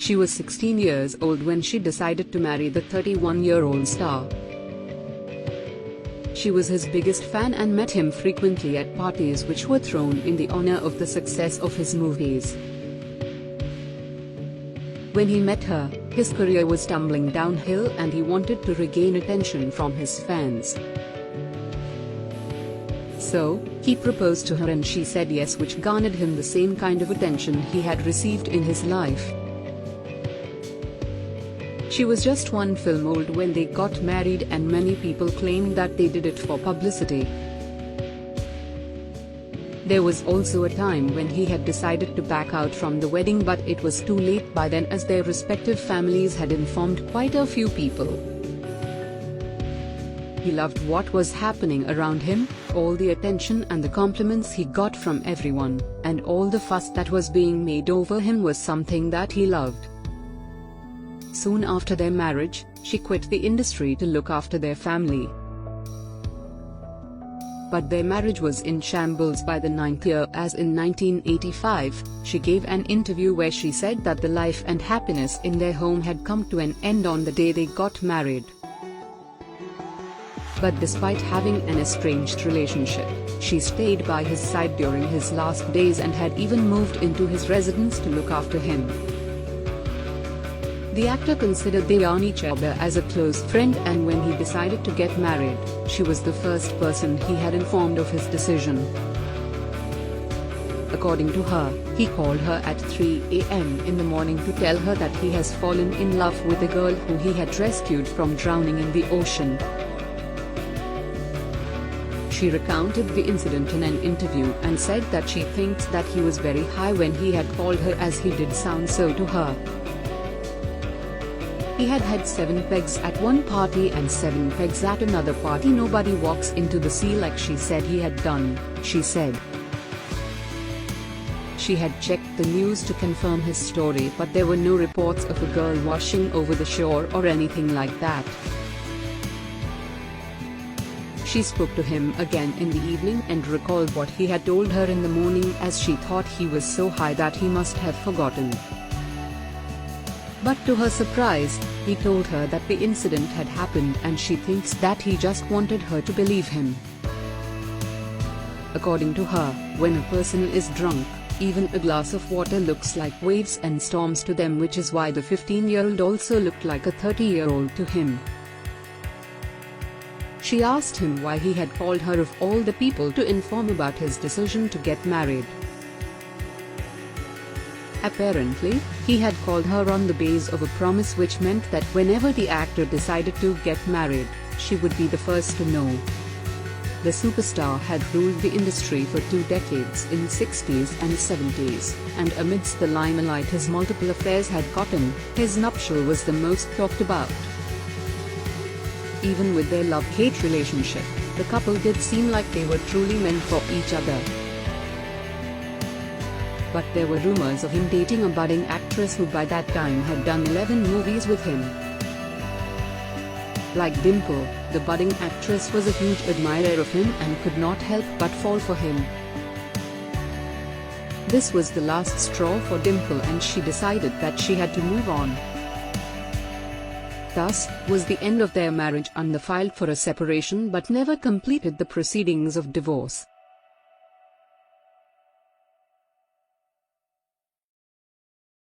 She was 16 years old when she decided to marry the 31-year-old star. She was his biggest fan and met him frequently at parties which were thrown in the honor of the success of his movies. When he met her, his career was tumbling downhill and he wanted to regain attention from his fans. So, he proposed to her and she said yes, which garnered him the same kind of attention he had received in his life. She was just one film old when they got married and many people claimed that they did it for publicity. There was also a time when he had decided to back out from the wedding, but it was too late by then as their respective families had informed quite a few people. He loved what was happening around him, all the attention and the compliments he got from everyone, and all the fuss that was being made over him was something that he loved. Soon after their marriage, she quit the industry to look after their family. But their marriage was in shambles by the 9th year, as in 1985, she gave an interview where she said that the life and happiness in their home had come to an end on the day they got married. But despite having an estranged relationship, she stayed by his side during his last days and had even moved into his residence to look after him. The actor considered each other as a close friend, and when he decided to get married, she was the first person he had informed of his decision. According to her, he called her at 3 a.m. in the morning to tell her that he has fallen in love with a girl who he had rescued from drowning in the ocean. She recounted the incident in an interview and said that she thinks that he was very high when he had called her, as he did sound so to her. He had had 7 pegs at one party and 7 pegs at another party. Nobody walks into the sea like she said he had done, she said. She had checked the news to confirm his story, but there were no reports of a girl washing over the shore or anything like that. She spoke to him again in the evening and recalled what he had told her in the morning, as she thought he was so high that he must have forgotten. But to her surprise, he told her that the incident had happened and she thinks that he just wanted her to believe him. According to her, when a person is drunk, even a glass of water looks like waves and storms to them, which is why the 15-year-old also looked like a 30-year-old to him. She asked him why he had called her of all the people to inform about his decision to get married. Apparently, he had called her on the basis of a promise, which meant that whenever the actor decided to get married, she would be the first to know. The superstar had ruled the industry for 2 decades in the 60s and 70s, and amidst the limelight his multiple affairs had gotten, his nuptial was the most talked about. Even with their love-hate relationship, the couple did seem like they were truly meant for each other. But there were rumors of him dating a budding actress who by that time had done 11 movies with him. Like Dimple, the budding actress was a huge admirer of him and could not help but fall for him. This was the last straw for Dimple, and she decided that she had to move on. Thus, was the end of their marriage, and they filed for a separation but never completed the proceedings of divorce.